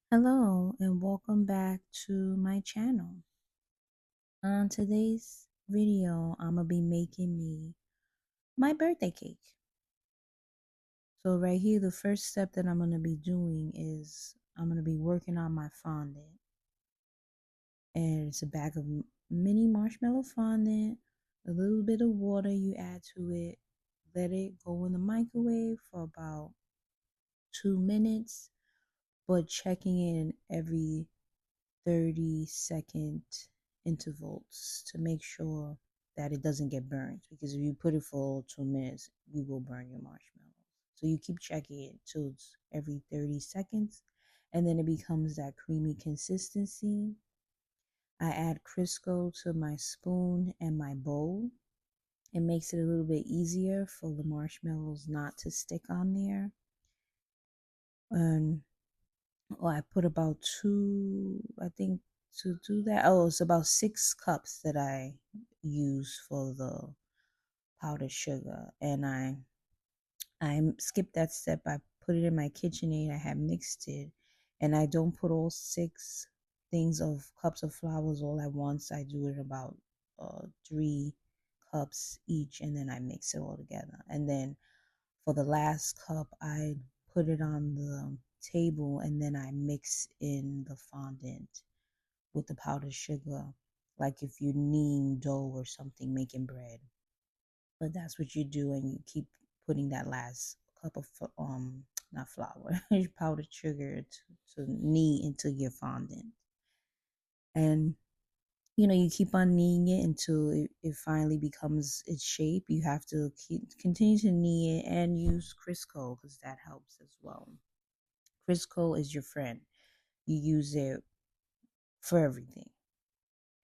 Hello and welcome back to my channel. On today's video, I'm gonna be making me my birthday cake. So right here, the first step that I'm gonna be doing is I'm gonna be working on my fondant. And it's a bag of mini marshmallow fondant, a little bit of water you add to it, let it go in the microwave for about 2 minutes, but checking in every 30-second intervals to make sure that it doesn't get burned, because if you put it for 2 minutes you will burn your marshmallows. So you keep checking it till it's every 30 seconds, and then it becomes that creamy consistency. I add Crisco to my spoon and my bowl. It makes it a little bit easier for the marshmallows not to stick on there. And I put about two, I think, to do that. Oh, it's about 6 cups that I use for the powdered sugar. And I skipped that step. I put it in my KitchenAid. I had mixed it. And I don't put all 6 cups of flours all at once. I do it about 3 cups each, and then I mix it all together. And then for the last cup, I put it on the table, and then I mix in the fondant with the powdered sugar, like if you're kneading dough or something, making bread. But that's what you do, and you keep putting that last cup of not flour, powdered sugar to knead into your fondant. And you keep on kneading it until it finally becomes its shape. You have to continue to knead it and use Crisco, because that helps as well. Crisco is your friend. You use it for everything.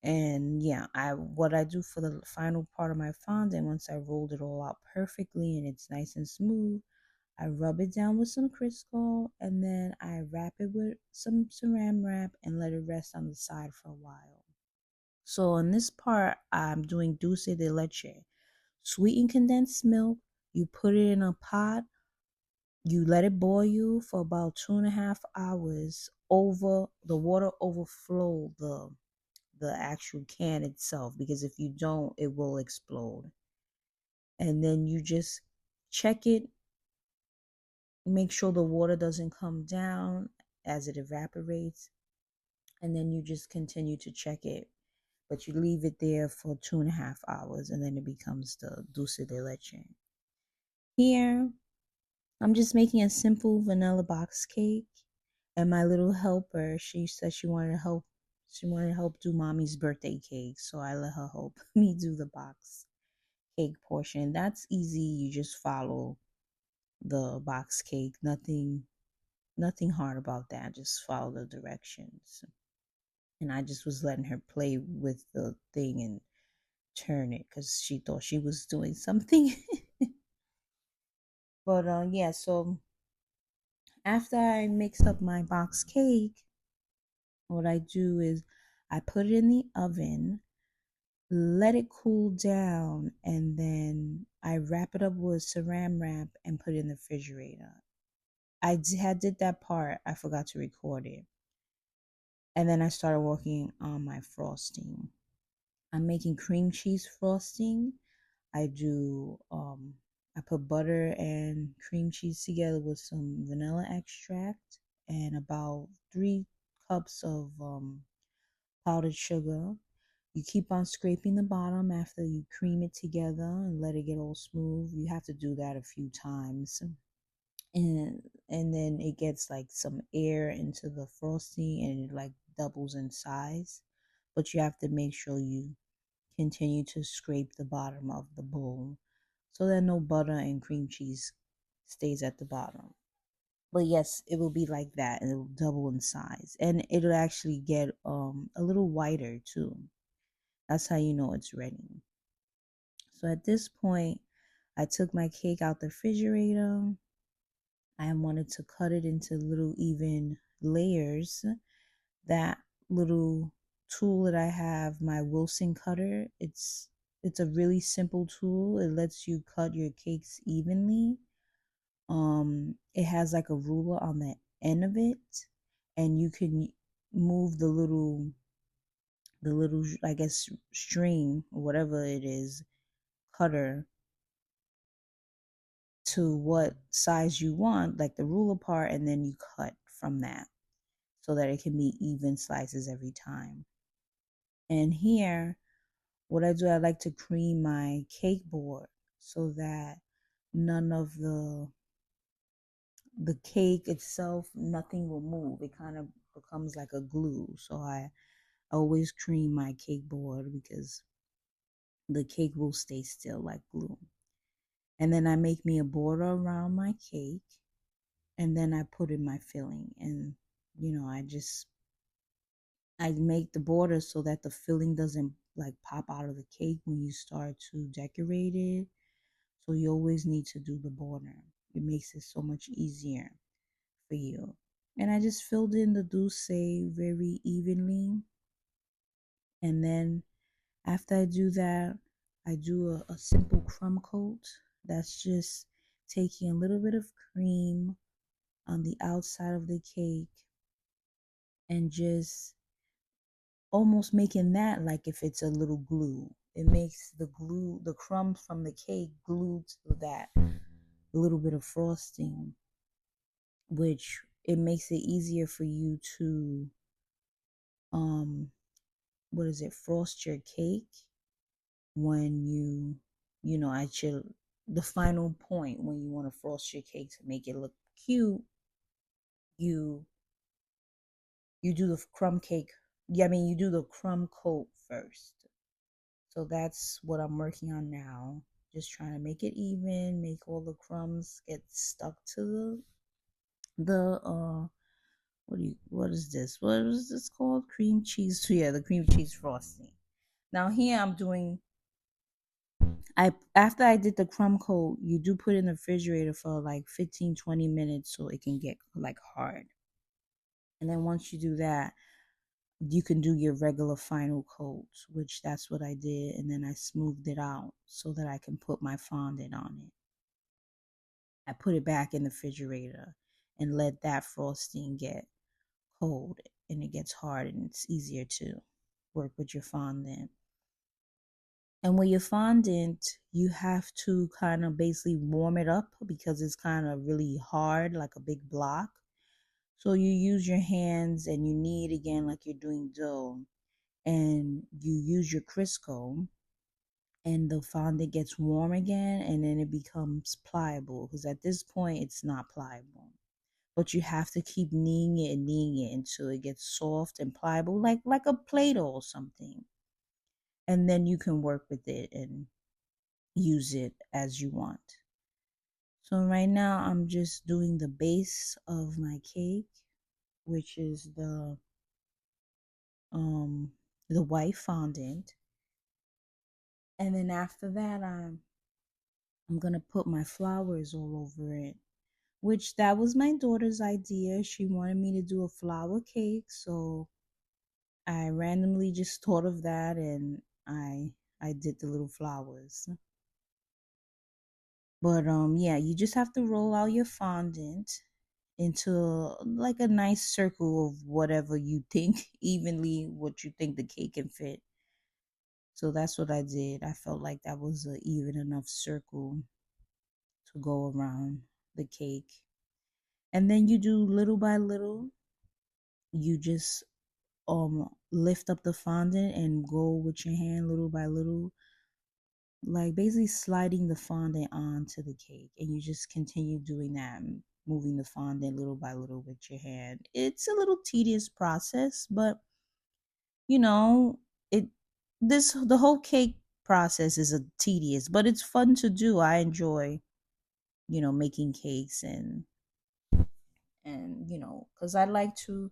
And yeah, what I do for the final part of my fondant, once I rolled it all out perfectly and it's nice and smooth, I rub it down with some Crisco, and then I wrap it with some saran wrap and let it rest on the side for a while. So on this part, I'm doing dulce de leche. Sweetened condensed milk, you put it in a pot, you let it boil for about 2.5 hours. Over the water overflow the actual can itself, because if you don't, it will explode. And then you just check it, make sure the water doesn't come down as it evaporates, and then you just continue to check it, but you leave it there for 2.5 hours, and then it becomes the dulce de leche. Here I'm just making a simple vanilla box cake, and my little helper, she said she wanted to help do mommy's birthday cake, so I let her help me do the box cake portion. That's easy. You just follow the box cake. Nothing hard about that. Just follow the directions. And I just was letting her play with the thing and turn it because she thought she was doing something. But yeah, so after I mix up my box cake, what I do is I put it in the oven, let it cool down, and then I wrap it up with saran wrap and put it in the refrigerator. I did that part. I forgot to record it. And then I started working on my frosting. I'm making cream cheese frosting. I do I put butter and cream cheese together with some vanilla extract and about 3 cups of powdered sugar. You keep on scraping the bottom after you cream it together and let it get all smooth. You have to do that a few times. And then it gets like some air into the frosting, and it like doubles in size. But you have to make sure you continue to scrape the bottom of the bowl so that no butter and cream cheese stays at the bottom. But yes, it will be like that, and it will double in size, and it'll actually get a little whiter too. That's how you know it's ready. So at this point, I took my cake out the refrigerator. I wanted to cut it into little even layers. That little tool that I have, my Wilson cutter, it's a really simple tool. It lets you cut your cakes evenly. It has like a ruler on the end of it, and you can move the little I guess string or whatever it is, cutter, to what size you want, like the ruler part, and then you cut from that so that it can be even slices every time. And here, what I do, I like to cream my cake board so that none of the cake itself, nothing will move. It kind of becomes like a glue. So I always cream my cake board because the cake will stay still like glue. And then I make me a border around my cake, and then I put in my filling. And I make the border so that the filling doesn't like pop out of the cake when you start to decorate it. So you always need to do the border. It makes it so much easier for you. And I just filled in the douce very evenly. And then after I do that, I do a simple crumb coat. That's just taking a little bit of cream on the outside of the cake and just almost making that like if it's a little glue. It makes the crumbs from the cake glued to that little bit of frosting, which it makes it easier for you to um what is it, frost your cake when at your the final point when you want to frost your cake to make it look cute. You you do the crumb cake. Yeah, I mean, you do the crumb coat first. So that's what I'm working on now. Just trying to make it even, make all the crumbs get stuck to the what is this? What is this called? Cream cheese. So yeah, the cream cheese frosting. Now here I'm doing I after I did the crumb coat, you do put it in the refrigerator for like 15-20 minutes so it can get like hard. And then once you do that, you can do your regular final coat, which that's what I did, and then I smoothed it out so that I can put my fondant on it. I put it back in the refrigerator and let that frosting get cold, and it gets hard, and it's easier to work with your fondant. And with your fondant, you have to kind of basically warm it up because it's kind of really hard, like a big block. So you use your hands and you knead again like you're doing dough. And you use your Crisco, and the fondant gets warm again, and then it becomes pliable because at this point it's not pliable. But you have to keep kneading it until it gets soft and pliable, like a Play-Doh or something. And then you can work with it and use it as you want. So right now I'm just doing the base of my cake, which is um the white fondant. And then after that I'm gonna put my flowers all over it. Which that was my daughter's idea. She wanted me to do a flower cake, so I randomly just thought of that, and I did the little flowers. But yeah, you just have to roll out your fondant into like a nice circle of whatever you think evenly what you think the cake can fit. So that's what I did. I felt like that was a even enough circle to go around the cake. And then you do little by little, you just lift up the fondant and go with your hand little by little, like basically sliding the fondant onto the cake, and you just continue doing that, moving the fondant little by little with your hand. It's a little tedious process, but you know it this the whole cake process is a tedious, but it's fun to do. I enjoy making cakes, and because I like to,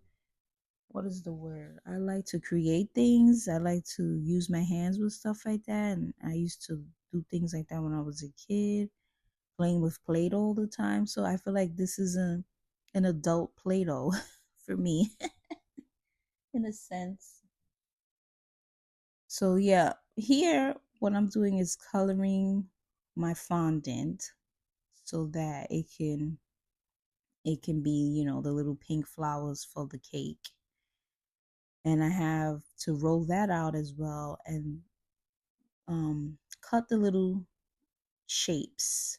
what is the word? I like to create things. I like to use my hands with stuff like that. And I used to do things like that when I was a kid, playing with Play-Doh all the time. So I feel like this is an adult Play-Doh for me, in a sense. So yeah, here what I'm doing is coloring my fondant so that it can It can be, the little pink flowers for the cake. And I have to roll that out as well and cut the little shapes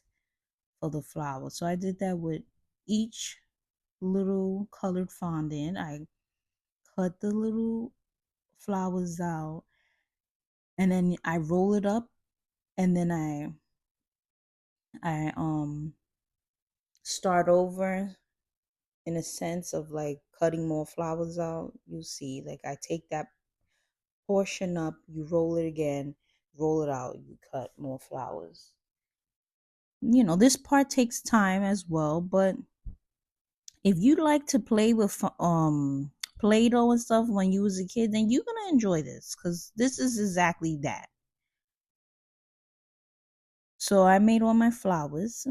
for the flower. So I did that with each little colored fondant. I cut the little flowers out and then I roll it up, and then I start over in a sense of like cutting more flowers out. You see, like I take that portion up, you roll it again, roll it out, you cut more flowers. This part takes time as well, but if you like to play with Play-Doh and stuff when you was a kid, then you're gonna enjoy this because this is exactly that. So I made all my flowers,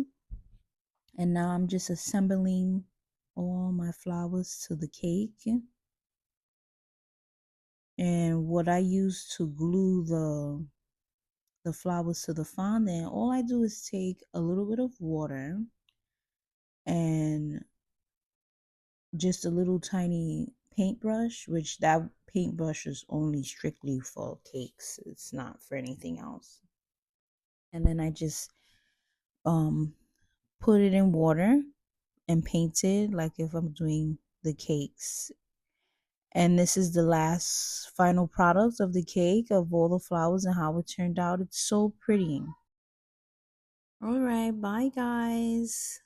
and now I'm just assembling all my flowers to the cake. And what I use to glue the flowers to the fondant, all I do is take a little bit of water and just a little tiny paintbrush, which that paintbrush is only strictly for cakes. It's not for anything else. And then I just um put it in water and paint it like if I'm doing the cakes. And this is the last final product of the cake, of all the flowers and how it turned out. It's so pretty. All right, bye guys.